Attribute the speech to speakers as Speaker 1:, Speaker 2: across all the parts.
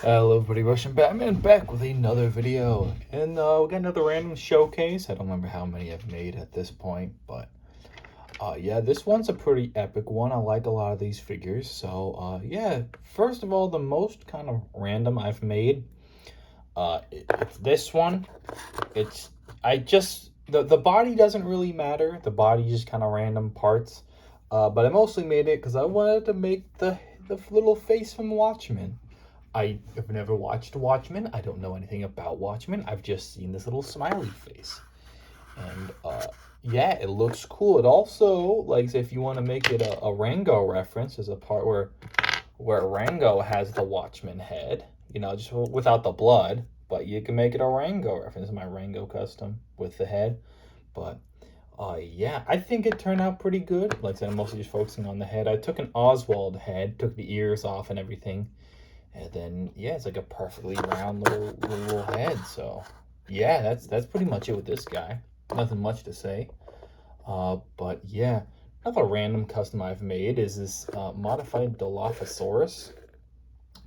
Speaker 1: Hello everybody, Russian Batman back with another video. And we got another random showcase. I don't remember how many I've made at this point, but yeah, this one's a pretty epic one. I like a lot of these figures. So yeah, first of all, the most kind of random I've made, it's this one. It's, the body doesn't really matter. The body just kind of random parts. But I mostly made it because I wanted to make the little face from Watchmen. I have never watched Watchmen. I don't know anything about Watchmen. I've just seen this little smiley face. And yeah, it looks cool. It also, like, if you want to make it a Rango reference, there's a part where Rango has the Watchmen head, you know, just without the blood. But you can make it a Rango reference. My Rango custom with the head. But yeah, I think it turned out pretty good. Like I said, I'm mostly just focusing on the head. I took an Oswald head, took the ears off and everything. And then, yeah, it's like a perfectly round little head. So, yeah, that's pretty much it with this guy. Nothing much to say. But yeah, another random custom I've made is this modified Dilophosaurus.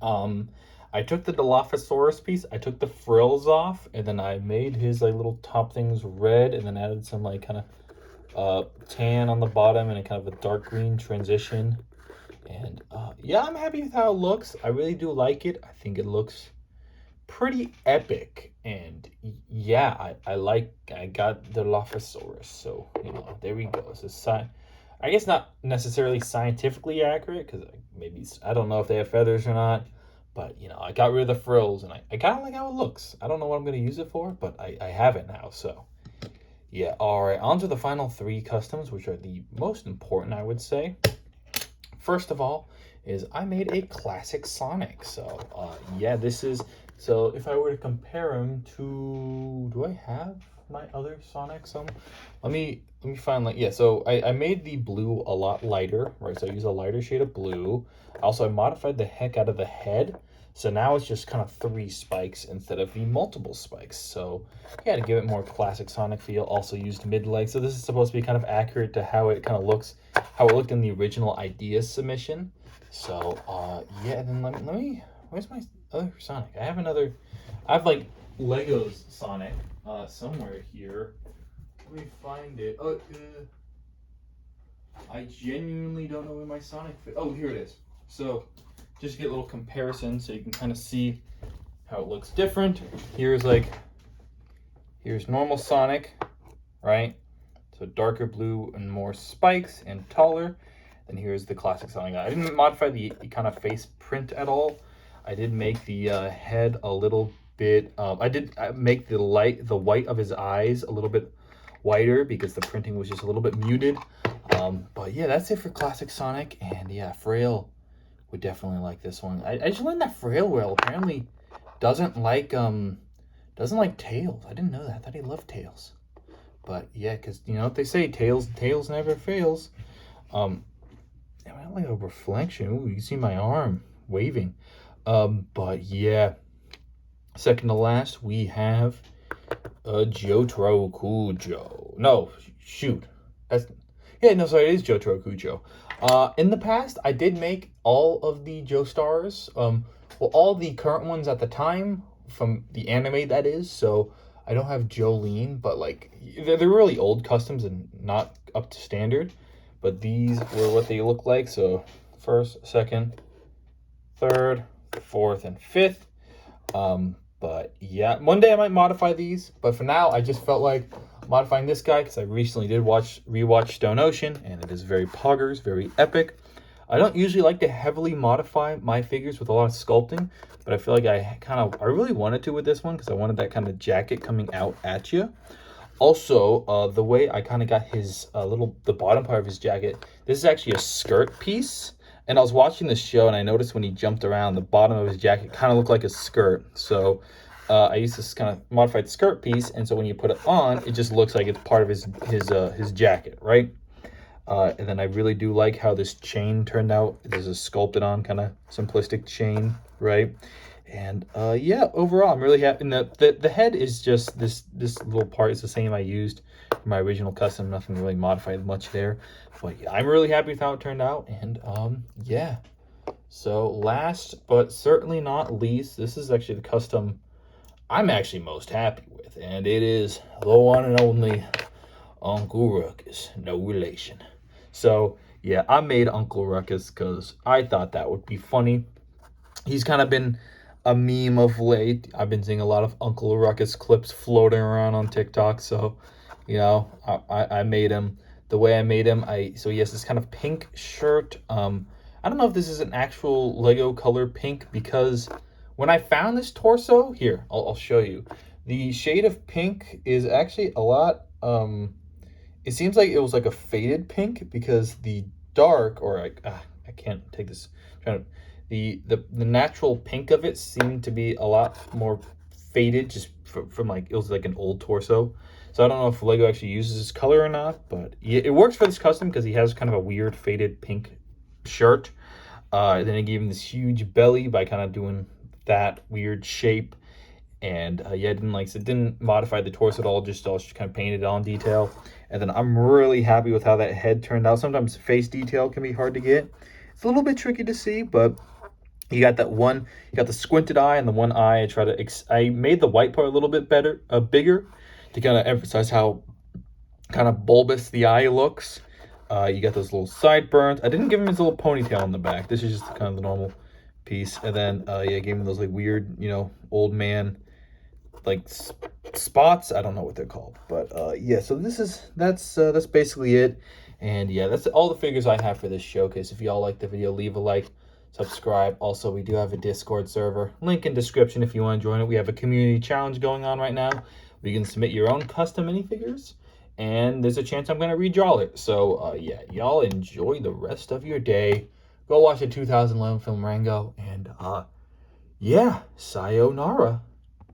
Speaker 1: I took the Dilophosaurus piece, I took the frills off, and then I made his like little top things red, and then added some like kind of tan on the bottom and a kind of a dark green transition. And yeah, I'm happy with how it looks. I really do like it. I think it looks pretty epic. And yeah, I got the Dilophosaurus. So, you know, there we go. So, I guess not necessarily scientifically accurate because maybe, I don't know if they have feathers or not. But, you know, I got rid of the frills and I kind of like how it looks. I don't know what I'm going to use it for, but I have it now. So, yeah. All right, on to the final three customs, which are the most important, I would say. First of all, is I made a classic Sonic. So yeah, this is, so if I were to compare him to, do I have my other Sonic some? Let me find, like, yeah, so I made the blue a lot lighter, right? So I use a lighter shade of blue. Also, I modified the heck out of the head. So now it's just kind of 3 spikes instead of the multiple spikes. So yeah, to give it more classic Sonic feel, also used mid-leg. So this is supposed to be kind of accurate to how it kind of looks, how it looked in the original idea submission. So yeah, and then let me, where's my other Sonic? I have like Legos Sonic somewhere here. Let me find it. Oh, I genuinely don't know where my Sonic oh, here it is. So just get a little comparison so you can kind of see how it looks different. Here's normal Sonic, right? So darker blue and more spikes and taller. And here's the classic Sonic. I didn't modify the kind of face print at all. I did make the head a little bit, I did make the white of his eyes a little bit whiter because the printing was just a little bit muted. But yeah, that's it for classic Sonic. And yeah, Frail would definitely like this one. I just learned that Frail Whale apparently doesn't like Tails. I didn't know that. I thought he loved Tails. But yeah, because you know what they say, Tails never fails. I like a reflection. Ooh, you can see my arm waving. But yeah, second to last, we have a Jotaro Kujo. No, shoot. Yeah, no, sorry, it is Jotaro Kujo. In the past, I did make all of the Joestars. Well, all the current ones at the time from the anime, that is. So I don't have Jolene, but like they're really old customs and not up to standard. But these were what they look like. So first, second, third, fourth, and fifth. But yeah, one day I might modify these, but for now I just felt like modifying this guy because I recently did rewatch Stone Ocean, and it is very poggers, very epic. I don't usually like to heavily modify my figures with a lot of sculpting, but I feel like I really wanted to with this one because I wanted that kind of jacket coming out at you. Also, the way I kind of got his the bottom part of his jacket, this is actually a skirt piece. And I was watching the show and I noticed when he jumped around, the bottom of his jacket kind of looked like a skirt. So I used this kind of modified skirt piece. And so when you put it on, it just looks like it's part of his jacket, right? And then I really do like how this chain turned out. There's a sculpted on kind of simplistic chain, right? And yeah, overall, I'm really happy. And the head is just this little part is the same I used for my original custom. Nothing really modified much there. But yeah, I'm really happy with how it turned out. And yeah, So last but certainly not least, this is actually the custom I'm actually most happy with, and it is the one and only Uncle Ruckus, no relation. So yeah, I made Uncle Ruckus because I thought that would be funny. He's kind of been a meme of late. I've been seeing a lot of Uncle Ruckus clips floating around on TikTok. So, I made him the way I made him. So he has this kind of pink shirt. I don't know if this is an actual Lego color pink because when I found this torso here, I'll show you. The shade of pink is actually a lot. It seems like it was like a faded pink because the dark or I can't take this. Trying to the natural pink of it seemed to be a lot more faded just from like it was like an old torso. So I don't know if Lego actually uses this color or not, but yeah, it works for this custom because he has kind of a weird faded pink shirt. Then I gave him this huge belly by kind of doing that weird shape. And yeah, it didn't modify the torso at all, just kind of painted on detail. And then I'm really happy with how that head turned out. Sometimes face detail can be hard to get. It's a little bit tricky to see, but you got the squinted eye and the one eye. I made the white part a little bit bigger to kind of emphasize how kind of bulbous the eye looks. You got those little sideburns. I didn't give him his little ponytail in the back. This is just kind of the normal piece. And then yeah, I gave him those like weird, old man like spots. I don't know what they're called, but yeah. So that's basically it. And yeah, that's all the figures I have for this showcase. If y'all like the video, leave a like, subscribe. Also, we do have a Discord server, link in description if you want to join it. We have a community challenge going on right now. You can submit your own custom minifigures, and there's a chance I'm going to redraw it. So yeah, y'all enjoy the rest of your day. Go watch the 2011 film Rango, and yeah, sayonara.